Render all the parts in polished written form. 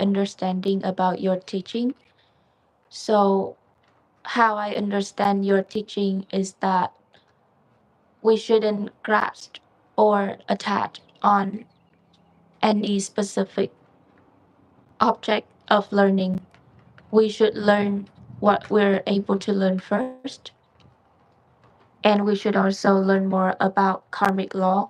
understanding about your teaching. So, how I understand your teaching is that we shouldn't grasp or attach on any specific object of learning. We should learn what we're able to learn first, and we should also learn more about karmic law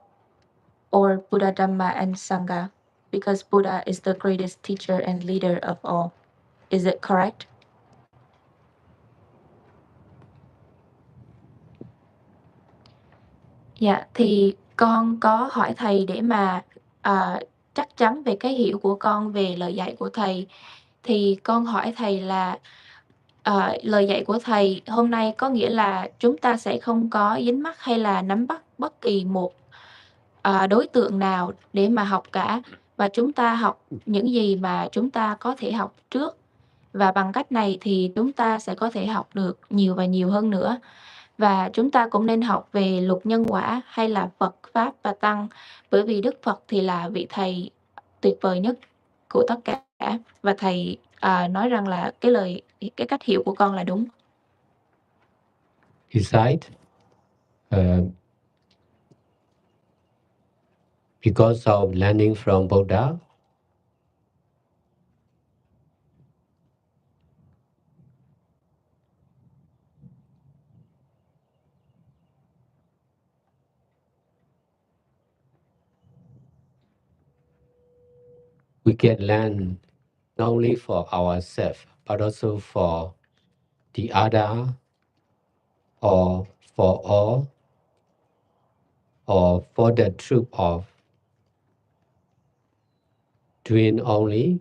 or Buddha, Dhamma, and Sangha, because Buddha is the greatest teacher and leader of all. Is it correct? Dạ, thì con có hỏi thầy để mà chắc chắn về cái hiểu của con về lời dạy của thầy. Thì con hỏi thầy là lời dạy của thầy hôm nay có nghĩa là chúng ta sẽ không có dính mắc hay là nắm bắt bất kỳ một đối tượng nào để mà học cả, và chúng ta học những gì mà chúng ta có thể học trước, và bằng cách này thì chúng ta sẽ có thể học được nhiều và nhiều hơn nữa. Và chúng ta cũng nên học về luật nhân quả hay là Phật Pháp và Tăng, bởi vì Đức Phật thì là vị thầy tuyệt vời nhất của tất cả, và thầy nói rằng là cái cách hiểu của con là đúng. Besides, because of learning from Buddha, we can learn not only for ourselves, but also for the other, or for all, or for the truth of doing only,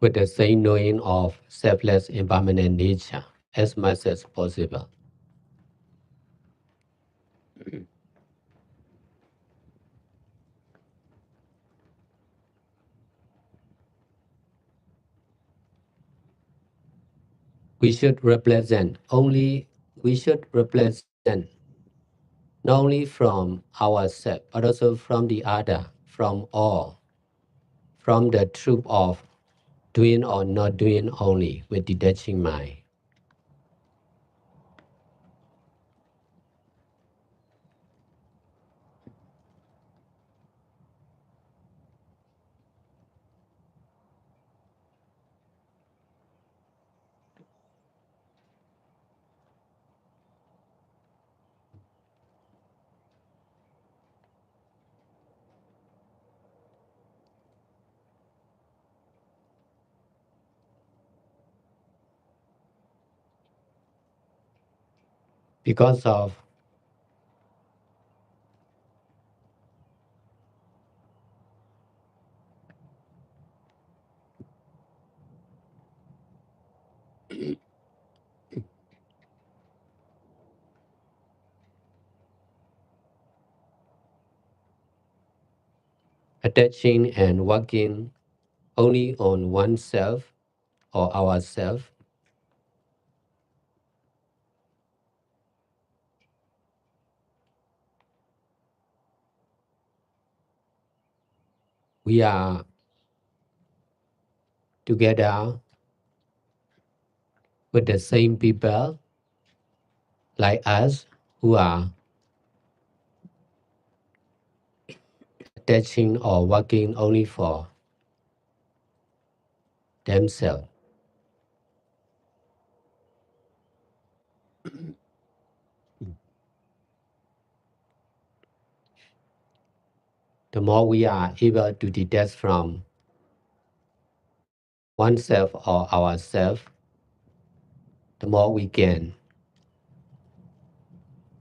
with the same knowing of selfless impermanent nature as much as possible. We should represent not only from ourselves, but also from the other, from all, from the truth of doing or not doing only with detaching mind. Because of attaching and working only on oneself or ourself, we are together with the same people like us who are attaching or working only for themselves. The more we are able to detach from oneself or ourselves, the more we can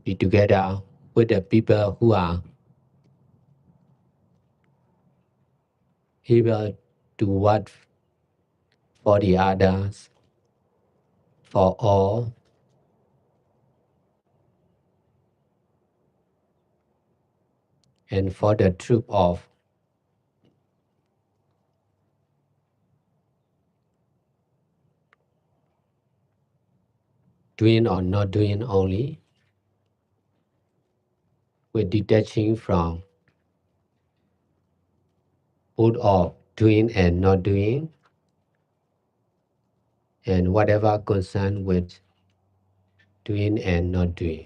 be together with the people who are able to work for the others, for all, and for the truth of doing or not doing only, with detaching from put off doing and not doing, and whatever concern with doing and not doing.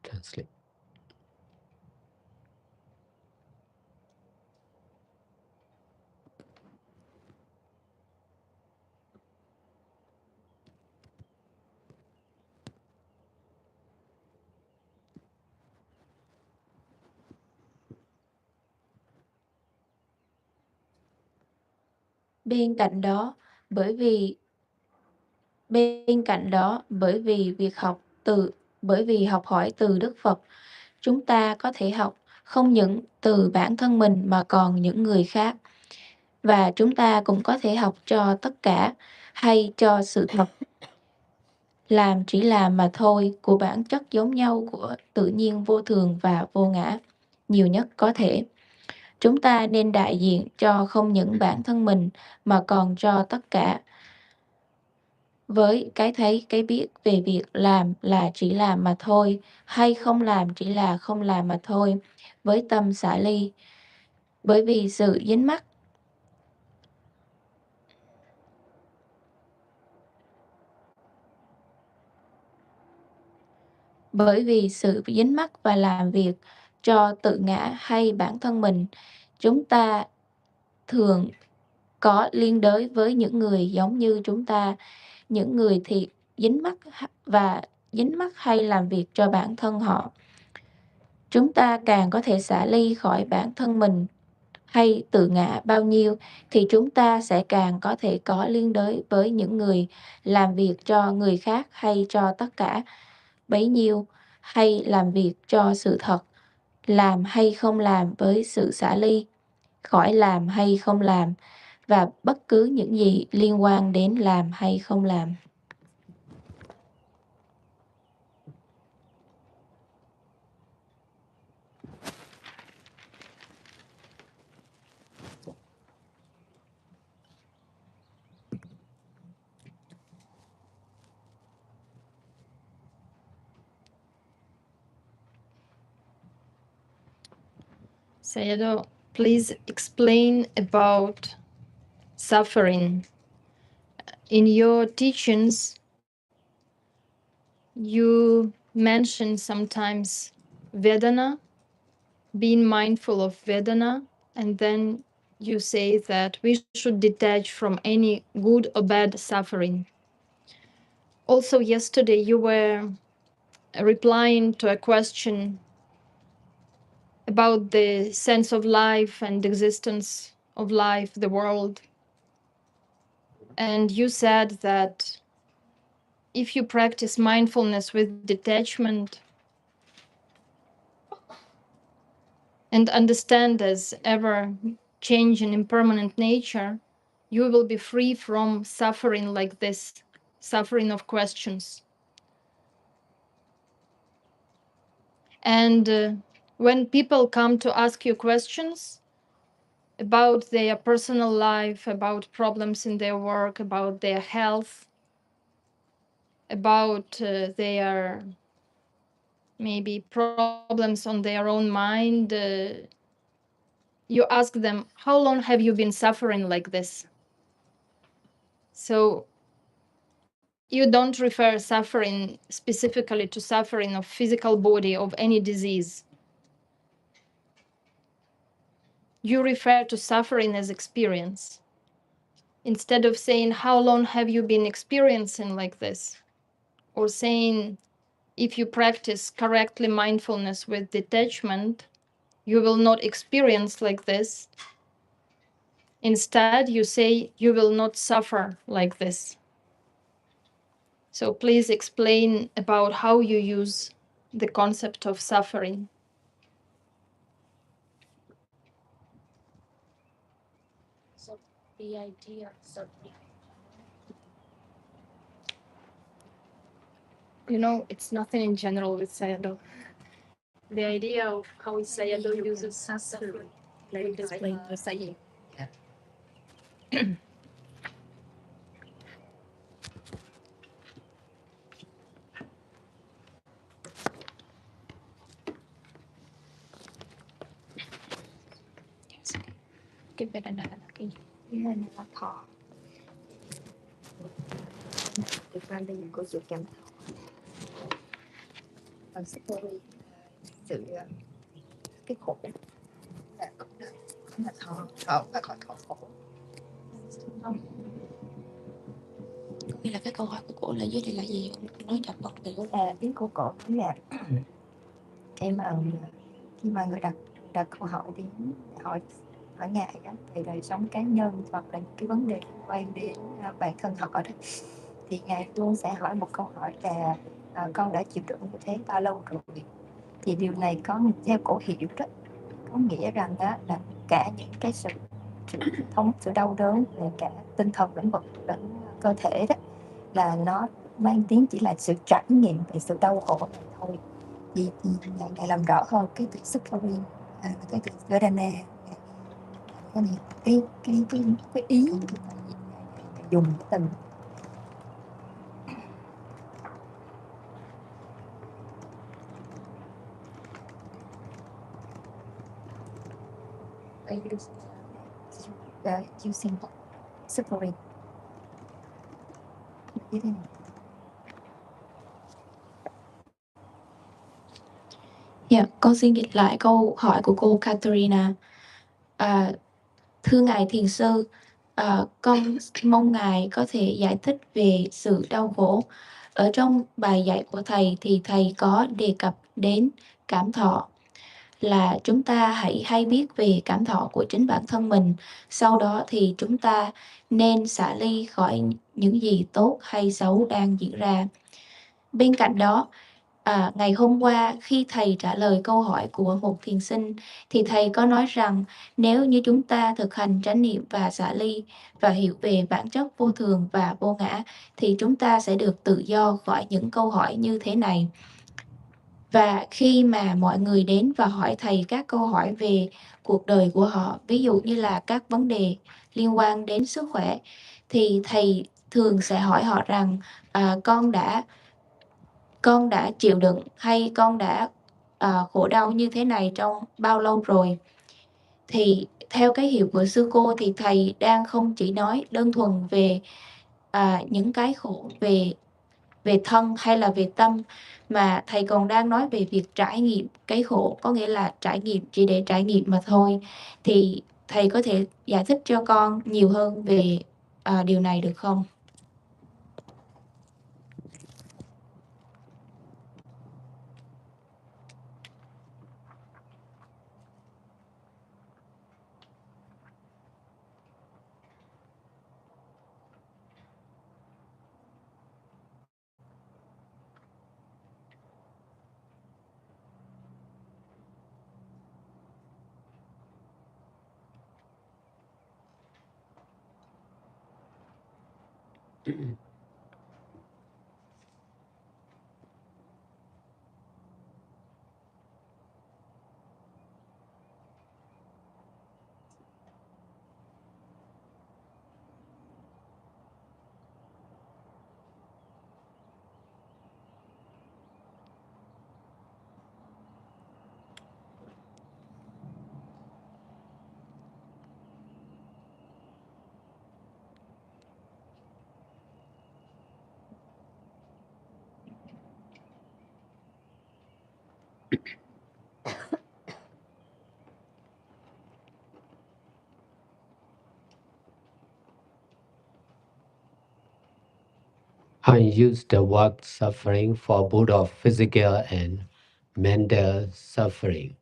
Translate. Bên cạnh đó, bởi vì bởi vì học hỏi từ Đức Phật, chúng ta có thể học không những từ bản thân mình mà còn những người khác. Và chúng ta cũng có thể học cho tất cả hay cho sự thật. Làm chỉ làm mà thôi của bản chất giống nhau của tự nhiên vô thường và vô ngã, nhiều nhất có thể. Chúng ta nên đại diện cho không những bản thân mình mà còn cho tất cả. Với cái thấy, cái biết về việc làm là chỉ làm mà thôi, hay không làm chỉ là không làm mà thôi, với tâm xả ly. Bởi vì sự dính mắc và làm việc cho tự ngã hay bản thân mình, chúng ta thường có liên đới với những người giống như chúng ta, những người thiệt dính mắc hay làm việc cho bản thân họ. Chúng ta càng có thể xả ly khỏi bản thân mình hay tự ngã bao nhiêu thì chúng ta sẽ càng có thể có liên đới với những người làm việc cho người khác hay cho tất cả bấy nhiêu, hay làm việc cho sự thật, làm hay không làm với sự xả ly khỏi làm hay không làm và bất cứ những gì liên quan đến làm hay không làm. Sayadaw, please explain about suffering. In your teachings, you mention sometimes Vedana, being mindful of Vedana, and then you say that we should detach from any good or bad suffering. Also, yesterday you were replying to a question about the sense of life and existence of life, the world. And you said that if you practice mindfulness with detachment and understand as ever changing impermanent nature, you will be free from suffering like this, suffering of questions. And when people come to ask you questions about their personal life, about problems in their work, about their health, about their maybe problems on their own mind, you ask them, how long have you been suffering like this? So you don't refer suffering specifically to suffering of physical body, of any disease. You refer to suffering as experience. Instead of saying, how long have you been experiencing like this? Or saying, if you practice correctly mindfulness with detachment, you will not experience like this. Instead, you say, you will not suffer like this. So please explain about how you use the concept of suffering. So the idea of suffering. it's nothing in general with Sayadaw. The idea of how Sayadaw uses suffering, like display the saying. Cái Vedana là cái gì? Cái này là thọ. Thực ra đây là câu chuyện cảm thọ. Còn story sự cái khổ là cuộc đời, là thọ và khỏi khổ. Có nghĩa là cái câu hỏi của cô là dưới đây là gì? Nói chậm bật hiểu. Ý của cô là khi mà người đặt câu hỏi đến hỏi ngài đó, về đời sống cá nhân hoặc là cái vấn đề liên quan đến bản thân họ đó, thì ngài luôn sẽ hỏi một câu hỏi là con đã chịu đựng như thế bao lâu rồi. Thì điều này có theo cổ hiểu đó, có nghĩa rằng đó là cả những cái sự đau đớn về cả tinh thần lẫn vật lẫn cơ thể đó, là nó mang tiếng chỉ là sự trải nghiệm về sự đau khổ này thôi. Thì ngài làm rõ hơn cái từ suffering, cái từ Vedana, cái ý dùng cái từ using suffering như thế này. Dạ, con xin dịch lại câu hỏi của cô Katerina. Thưa Ngài Thiền Sư, con mong Ngài có thể giải thích về sự đau khổ. Ở trong bài dạy của Thầy thì Thầy có đề cập đến cảm thọ, là chúng ta hãy hay biết về cảm thọ của chính bản thân mình. Sau đó thì chúng ta nên xả ly khỏi những gì tốt hay xấu đang diễn ra. Bên cạnh đó, ngày hôm qua khi Thầy trả lời câu hỏi của một thiền sinh thì Thầy có nói rằng nếu như chúng ta thực hành chánh niệm và xả ly và hiểu về bản chất vô thường và vô ngã thì chúng ta sẽ được tự do khỏi những câu hỏi như thế này. Và khi mà mọi người đến và hỏi Thầy các câu hỏi về cuộc đời của họ, ví dụ như là các vấn đề liên quan đến sức khỏe, thì Thầy thường sẽ hỏi họ rằng con đã chịu đựng hay con đã khổ đau như thế này trong bao lâu rồi. Thì theo cái hiểu của sư cô thì Thầy đang không chỉ nói đơn thuần về những cái khổ về thân hay là về tâm, mà Thầy còn đang nói về việc trải nghiệm cái khổ, có nghĩa là trải nghiệm chỉ để trải nghiệm mà thôi. Thì Thầy có thể giải thích cho con nhiều hơn về điều này được không? I use the word suffering for both physical and mental suffering.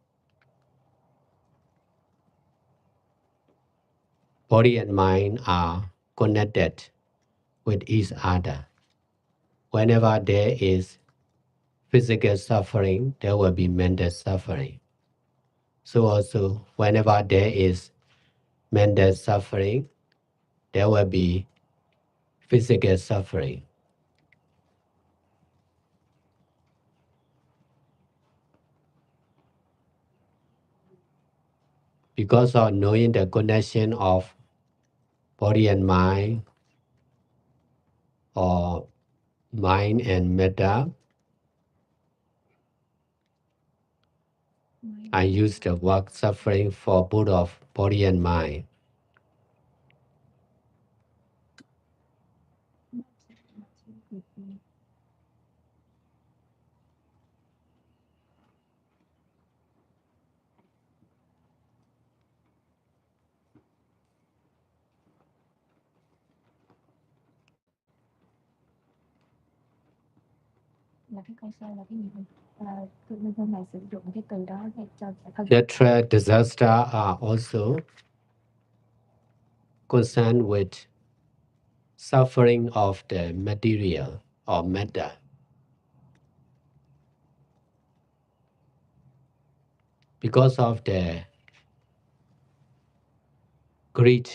Body and mind are connected with each other. Whenever there is physical suffering, there will be mental suffering. So also, whenever there is mental suffering, there will be physical suffering. Because of knowing the connection of body and mind, or mind and matter, I use the word suffering for both of body and mind. Là cái câu sau là cái gì vậy? Bên bên này sử dụng cái từ đó để cho thân. Natural disasters are also concerned with suffering of the material or matter. Because of the greed,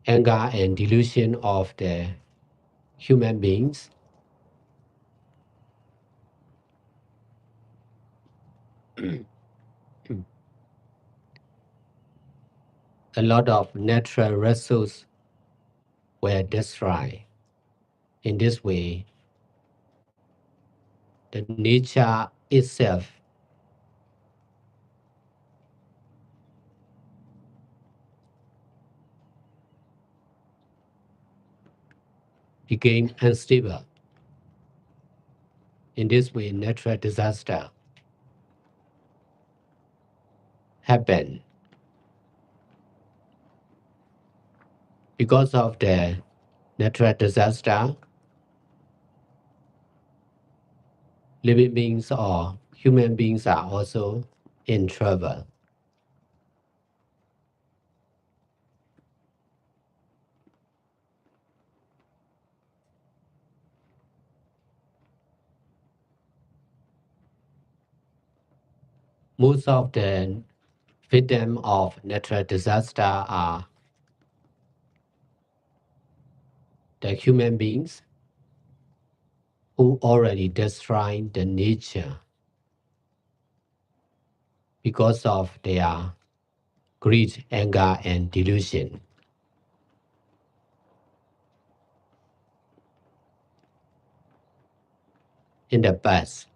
anger, and delusion of the human beings, a lot of natural resources were destroyed. In this way, the nature itself became unstable. In this way, natural disaster happened. Because of the natural disaster, living beings or human beings are also in trouble. Most of the victims of natural disaster are the human beings who already destroyed the nature because of their greed, anger, and delusion. In the past,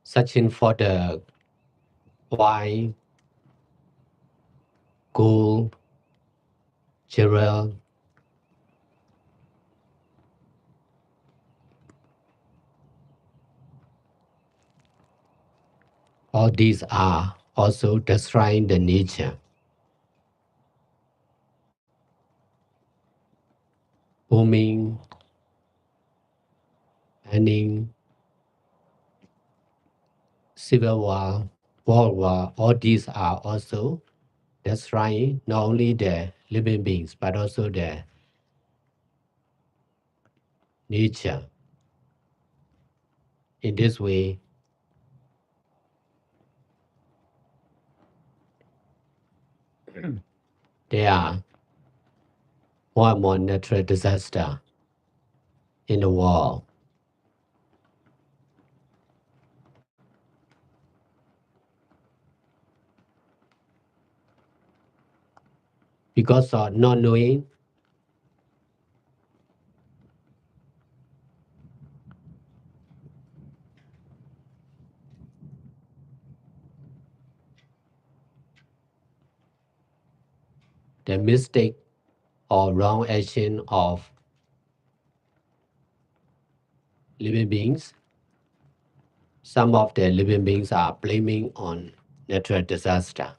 searching for the white, gold, jewel, all these are also destroying the nature. Booming, burning, civil war, world war, all these are also destroying not only the living beings but also the nature. In this way, there are more and more natural disasters in the world. Because of not knowing the mistake or wrong action of living beings, some of the living beings are blaming on natural disaster.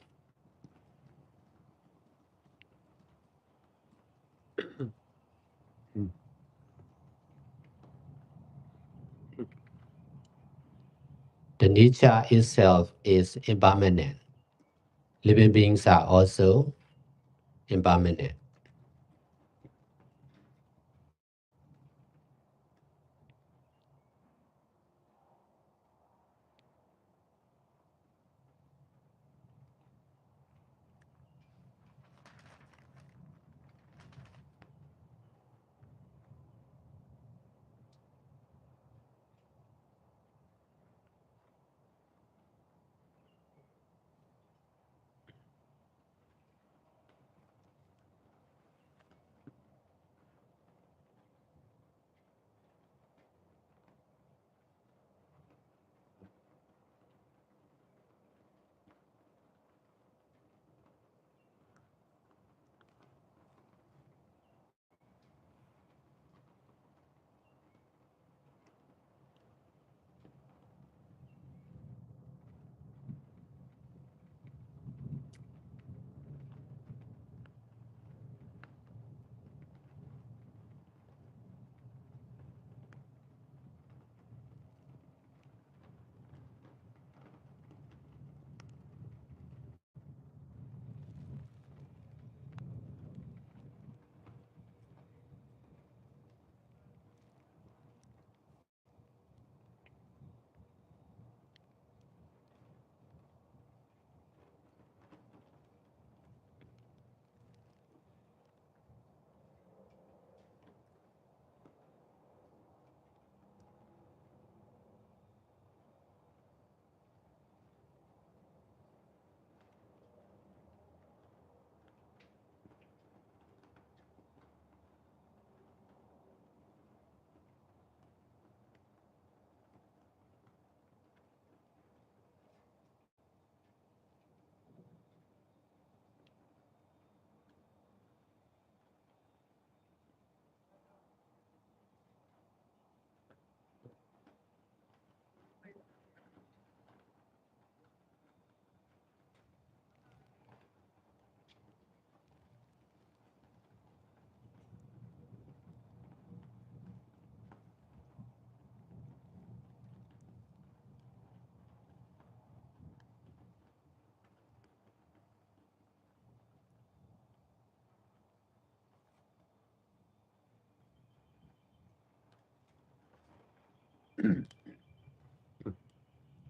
The nature itself is impermanent. Living beings are also impermanent.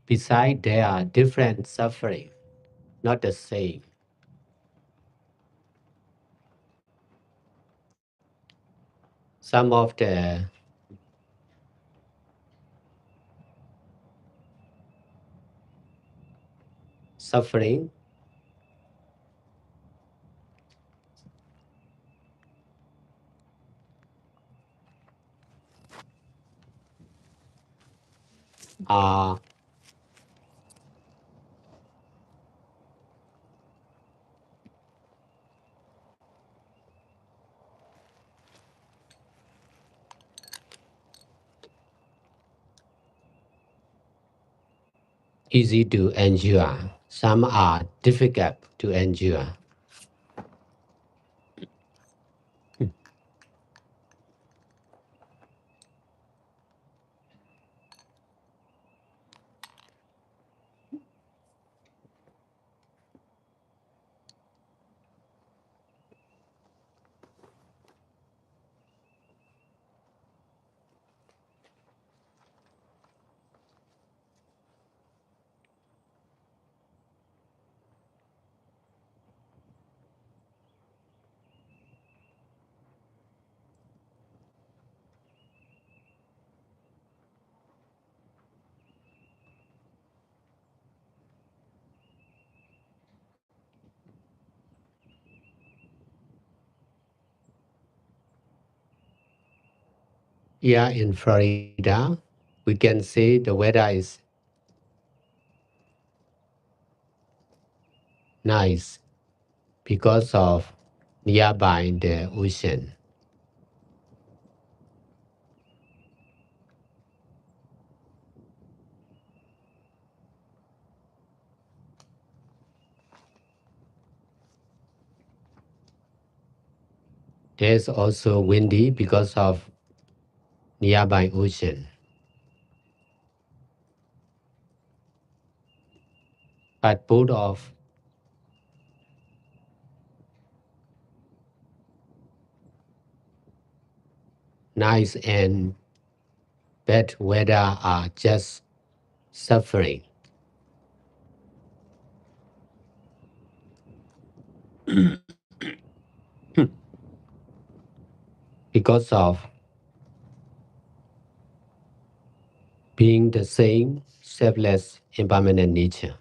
Besides, there are different suffering, not the same. Some of the suffering are easy to endure. Some are difficult to endure. Here in Florida, we can see the weather is nice because of nearby the ocean. There's also windy because of nearby ocean. But both of nice and bad weather are just suffering. Because of being the same selfless impermanent nature.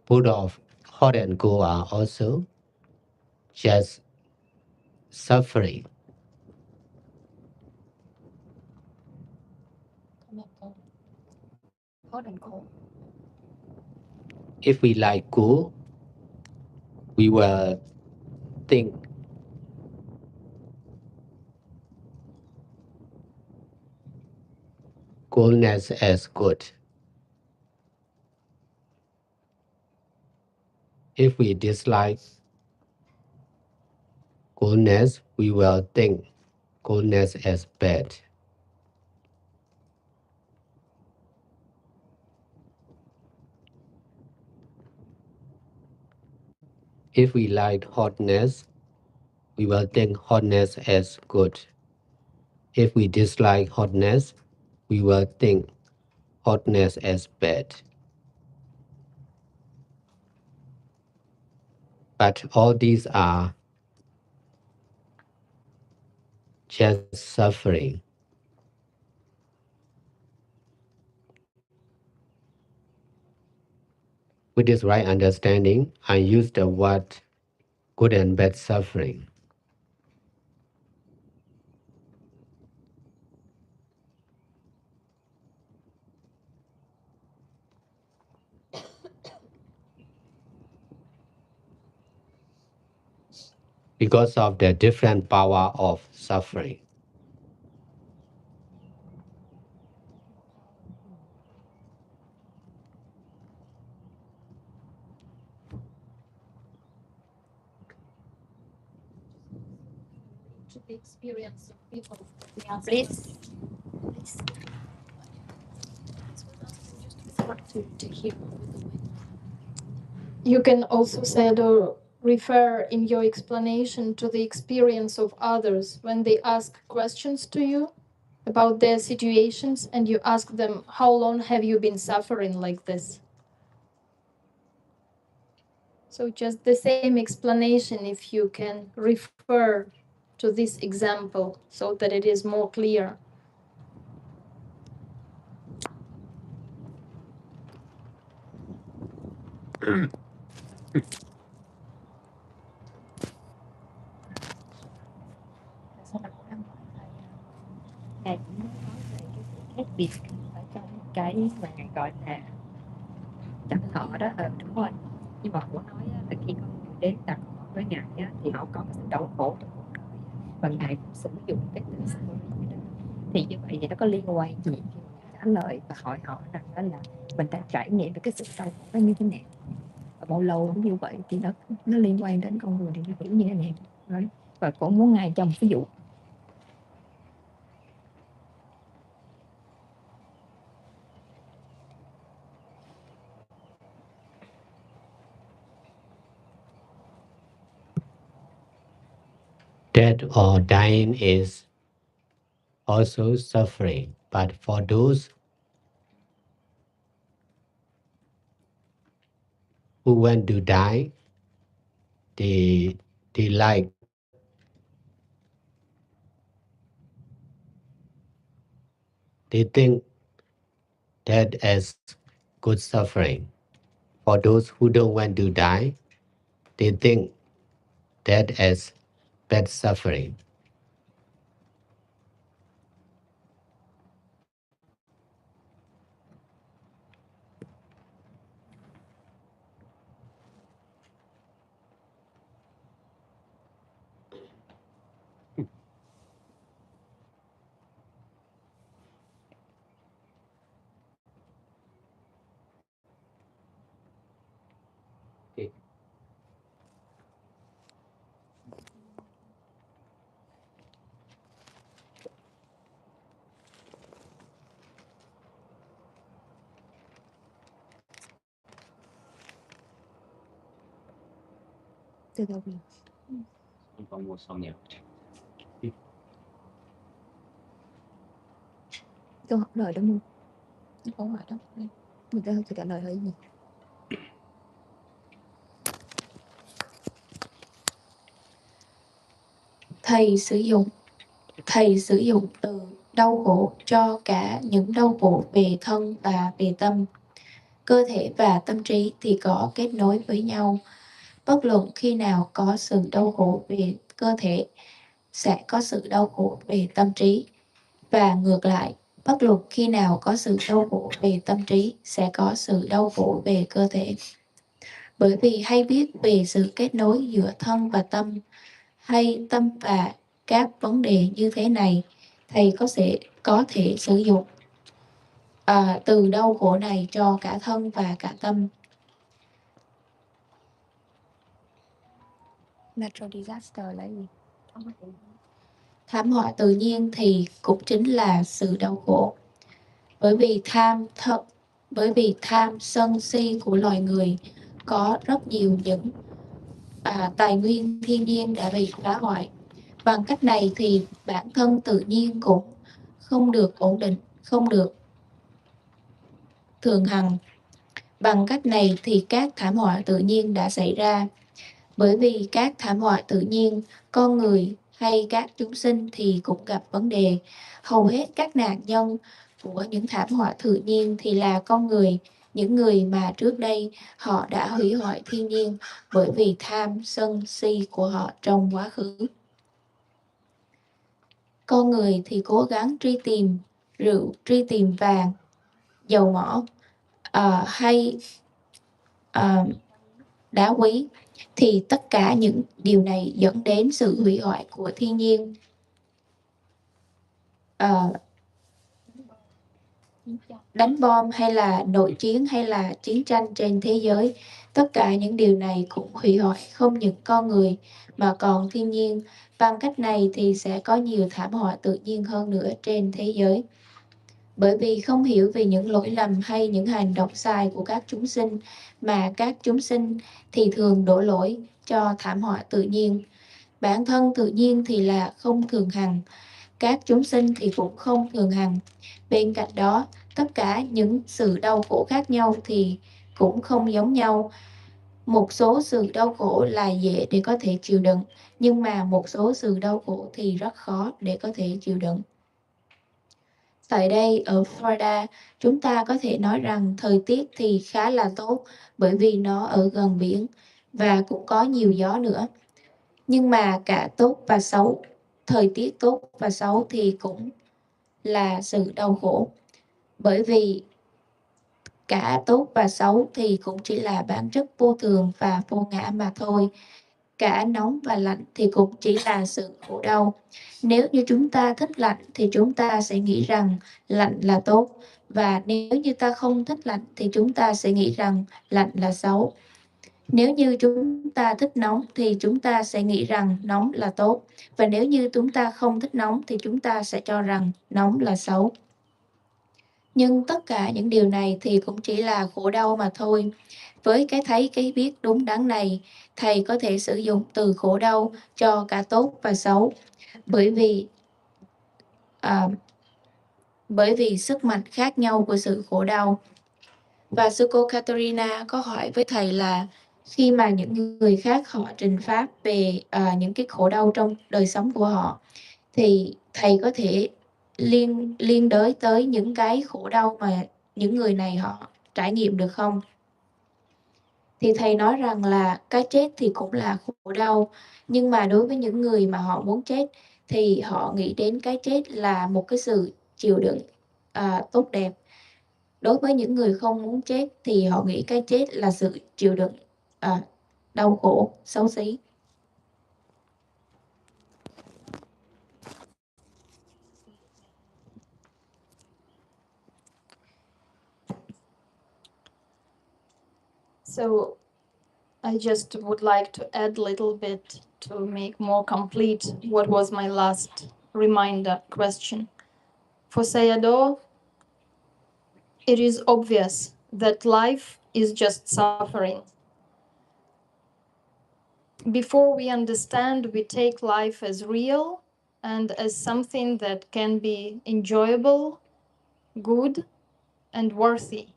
Both of hot and cold are also just suffering. hot and cold. If we like cool, we will think coolness as good. If we dislike coolness, we will think coolness as bad. If we like hotness, we will think hotness as good. If we dislike hotness, we will think hotness as bad. But all these are just suffering. With this right understanding, I use the word good and bad suffering. Because of the different power of suffering. to the experience of people. Please. To hear. You can also say or refer in your explanation to the experience of others when they ask questions to you about their situations and you ask them, how long have you been suffering like this? So just the same explanation, if you can refer to this example so that it is more clear. Ngài cũng nói về cái sự khác biệt ở trong cái mà gọi là tập thọ đó. Đúng rồi, nhưng mà cô nói là khi con người đến tập thọ với Ngài thì họ có cái sự đau khổ trong cuộc đời và Ngài cũng sử dụng cái từ story đó. Thì như vậy thì nó có liên quan gì khi trả lời và hỏi họ rằng đó là mình đã trải nghiệm được cái sự đau khổ đó như thế nào và bao lâu như vậy thì nó liên quan đến con người thì nó hiểu như thế nào. Và cũng muốn Ngài cho một ví dụ. Death or dying is also suffering, but for those who want to die, they like they think that as good suffering. For those who don't want to die, they think that as bad suffering. Từ đâu vậy? Con mua sau nhiều. Câu hỏi lời đó luôn. Câu hỏi đó. Người ta phải trả lời là gì? Thầy sử dụng từ đau khổ cho cả những đau khổ về thân và về tâm. Cơ thể và tâm trí thì có kết nối với nhau. Bất luận khi nào có sự đau khổ về cơ thể, sẽ có sự đau khổ về tâm trí. Và ngược lại, bất luận khi nào có sự đau khổ về tâm trí, sẽ có sự đau khổ về cơ thể. Bởi vì hay biết về sự kết nối giữa thân và tâm, hay tâm và các vấn đề như thế này, thầy có thể sử dụng từ đau khổ này cho cả thân và cả tâm. Natural disaster là gì? Thảm họa tự nhiên thì cũng chính là sự đau khổ. Bởi vì tham sân si của loài người có rất nhiều những tài nguyên thiên nhiên đã bị phá hoại. Bằng cách này thì bản thân tự nhiên cũng không được ổn định, không được thường hằng. Bằng cách này thì các thảm họa tự nhiên đã xảy ra. Bởi vì các thảm họa tự nhiên, con người hay các chúng sinh thì cũng gặp vấn đề. Hầu hết các nạn nhân của những thảm họa tự nhiên thì là con người, những người mà trước đây họ đã hủy hoại thiên nhiên bởi vì tham sân si của họ trong quá khứ. Con người thì cố gắng truy tìm rượu, truy tìm vàng, dầu mỏ hay đá quý, thì tất cả những điều này dẫn đến sự hủy hoại của thiên nhiên. đánh bom hay là nội chiến hay là chiến tranh trên thế giới. Tất cả những điều này cũng hủy hoại không những con người mà còn thiên nhiên. Bằng cách này thì sẽ có nhiều thảm họa tự nhiên hơn nữa trên thế giới. Bởi vì không hiểu về những lỗi lầm hay những hành động sai của các chúng sinh mà các chúng sinh thì thường đổ lỗi cho thảm họa tự nhiên. Bản thân tự nhiên thì là không thường hằng, các chúng sinh thì cũng không thường hằng. Bên cạnh đó, tất cả những sự đau khổ khác nhau thì cũng không giống nhau. Một số sự đau khổ là dễ để có thể chịu đựng, nhưng mà một số sự đau khổ thì rất khó để có thể chịu đựng. Tại đây, ở Florida, chúng ta có thể nói rằng thời tiết thì khá là tốt bởi vì nó ở gần biển và cũng có nhiều gió nữa. Nhưng mà cả tốt và xấu, thời tiết tốt và xấu thì cũng là sự đau khổ. Bởi vì cả tốt và xấu thì cũng chỉ là bản chất vô thường và vô ngã mà thôi. Cả nóng và lạnh thì cũng chỉ là sự khổ đau. Nếu như chúng ta thích lạnh thì chúng ta sẽ nghĩ rằng lạnh là tốt. Và nếu như ta không thích lạnh thì chúng ta sẽ nghĩ rằng lạnh là xấu. Nếu như chúng ta thích nóng thì chúng ta sẽ nghĩ rằng nóng là tốt. Và nếu như chúng ta không thích nóng thì chúng ta sẽ cho rằng nóng là xấu. Nhưng tất cả những điều này thì cũng chỉ là khổ đau mà thôi. Với cái thấy cái biết đúng đắn này, thầy có thể sử dụng từ khổ đau cho cả tốt và xấu. À, bởi vì sức mạnh khác nhau của sự khổ đau. Và sư cô Katerina có hỏi với thầy là khi mà những người khác họ trình pháp về những cái khổ đau trong đời sống của họ, thì thầy có thể liên đới tới những cái khổ đau mà những người này họ trải nghiệm được không? Thì thầy nói rằng là cái chết thì cũng là khổ đau, nhưng mà đối với những người mà họ muốn chết thì họ nghĩ đến cái chết là một cái sự chịu đựng tốt đẹp. Đối với những người không muốn chết thì họ nghĩ cái chết là sự chịu đựng đau khổ, xấu xí. So I just would like to add a little bit to make more complete what was my last reminder question. For Sayadaw, it is obvious that life is just suffering. Before we understand, we take life as real and as something that can be enjoyable, good, and worthy.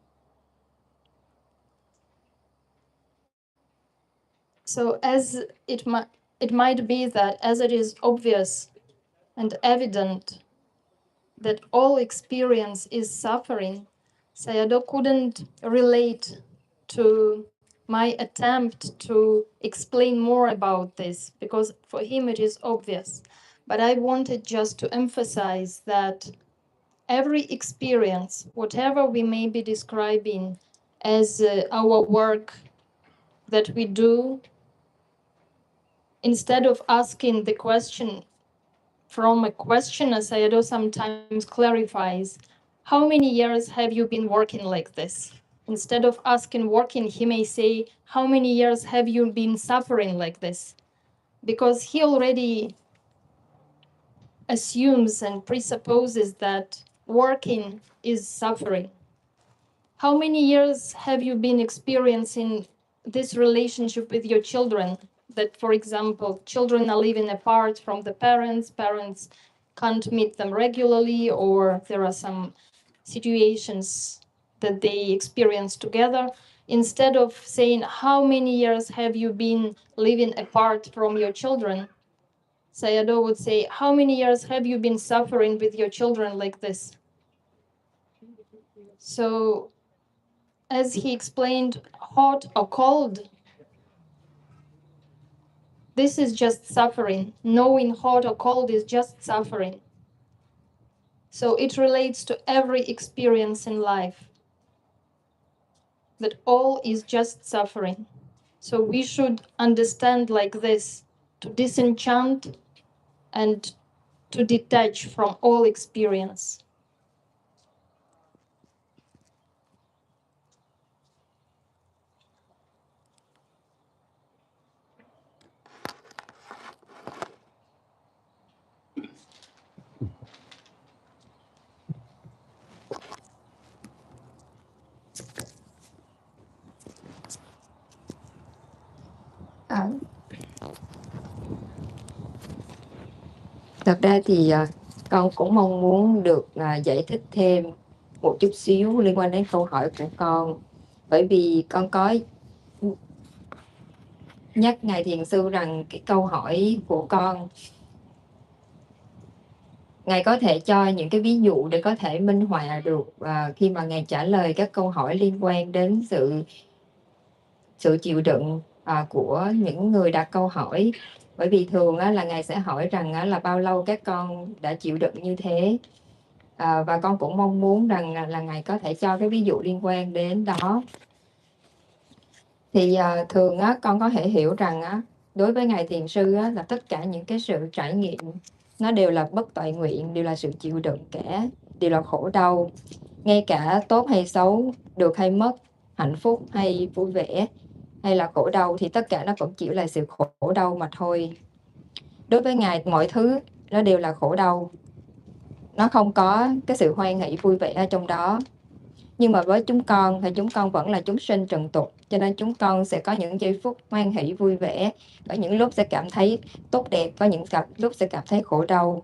So as it might be that as it is obvious and evident that all experience is suffering, Sayadaw couldn't relate to my attempt to explain more about this because for him it is obvious. But I wanted just to emphasize that every experience, whatever we may be describing as our work that we do, instead of asking the question from a questioner, Sayadaw sometimes clarifies, how many years have you been working like this? Instead of asking working, he may say, how many years have you been suffering like this? Because he already assumes and presupposes that working is suffering. How many years have you been experiencing this relationship with your children? That, for example, children are living apart from the parents, parents can't meet them regularly, or there are some situations that they experience together. Instead of saying, how many years have you been living apart from your children? Sayadaw would say, how many years have you been suffering with your children like this? So, as he explained, hot or cold, this is just suffering. Knowing hot or cold is just suffering. So it relates to every experience in life, that all is just suffering. So we should understand like this, to disenchant and to detach from all experience. Thật ra thì con cũng mong muốn được giải thích thêm một chút xíu liên quan đến câu hỏi của con, bởi vì con có nhắc Ngài Thiền Sư rằng cái câu hỏi của con, Ngài có thể cho những cái ví dụ để có thể minh họa được khi mà Ngài trả lời các câu hỏi liên quan đến sự chịu đựng của những người đặt câu hỏi. Bởi vì thường là Ngài sẽ hỏi rằng là bao lâu các con đã chịu đựng như thế. Và con cũng mong muốn rằng là Ngài có thể cho cái ví dụ liên quan đến đó. Thì thường con có thể hiểu rằng đối với Ngài Thiền Sư là tất cả những cái sự trải nghiệm nó đều là bất toại nguyện, đều là sự chịu đựng cả, đều là khổ đau. Ngay cả tốt hay xấu, được hay mất, hạnh phúc hay vui vẻ, hay là khổ đau, thì tất cả nó cũng chỉ là sự khổ đau mà thôi. Đối với Ngài, mọi thứ nó đều là khổ đau, nó không có cái sự hoan hỷ vui vẻ ở trong đó. Nhưng mà với chúng con thì chúng con vẫn là chúng sinh trần tục, cho nên chúng con sẽ có những giây phút hoan hỷ vui vẻ, có những lúc sẽ cảm thấy tốt đẹp, có những lúc sẽ cảm thấy khổ đau.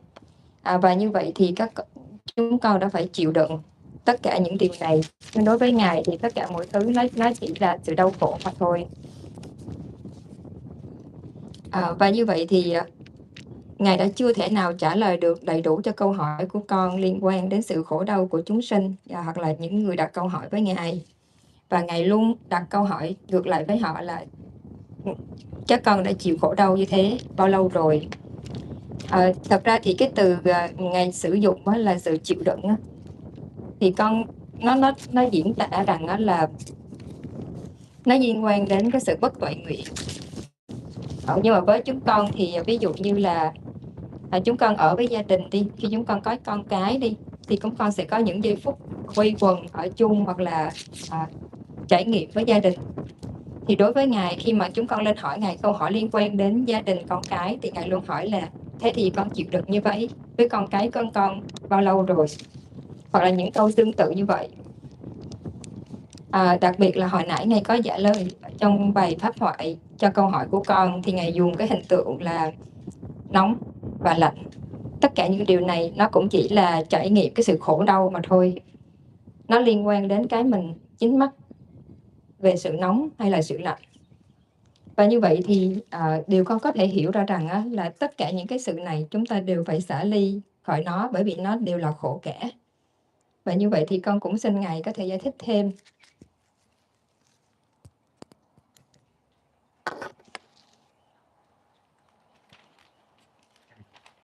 Và như vậy thì chúng con đã phải chịu đựng tất cả những điều này. Nhưng đối với Ngài thì tất cả mọi thứ nó chỉ là sự đau khổ mà thôi. Và như vậy thì Ngài đã chưa thể nào trả lời được đầy đủ cho câu hỏi của con liên quan đến sự khổ đau của chúng sinh hoặc là những người đặt câu hỏi với Ngài. Và Ngài luôn đặt câu hỏi ngược lại với họ là các con đã chịu khổ đau như thế bao lâu rồi. Thật ra thì cái từ Ngài sử dụng là sự chịu đựng, thì con nó diễn tả rằng là nó liên quan đến cái sự bất toại nguyện. Nhưng mà với chúng con thì ví dụ như là chúng con ở với gia đình đi, khi chúng con có con cái đi, thì chúng con sẽ có những giây phút quây quần ở chung hoặc là trải nghiệm với gia đình. Thì đối với Ngài, khi mà chúng con lên hỏi Ngài câu hỏi liên quan đến gia đình con cái, thì Ngài luôn hỏi là thế thì con chịu đựng như vậy với con cái con bao lâu rồi, hoặc là những câu tương tự như vậy. Đặc biệt là hồi nãy Ngài có trả lời trong bài pháp thoại cho câu hỏi của con, thì Ngài dùng cái hình tượng là nóng và lạnh. Tất cả những điều này nó cũng chỉ là trải nghiệm cái sự khổ đau mà thôi. Nó liên quan đến cái mình chính mắt về sự nóng hay là sự lạnh. Và như vậy thì điều con có thể hiểu ra rằng là tất cả những cái sự này chúng ta đều phải xả ly khỏi nó, bởi vì nó đều là khổ cả. Và như vậy thì con cũng xin Ngài có thể giải thích thêm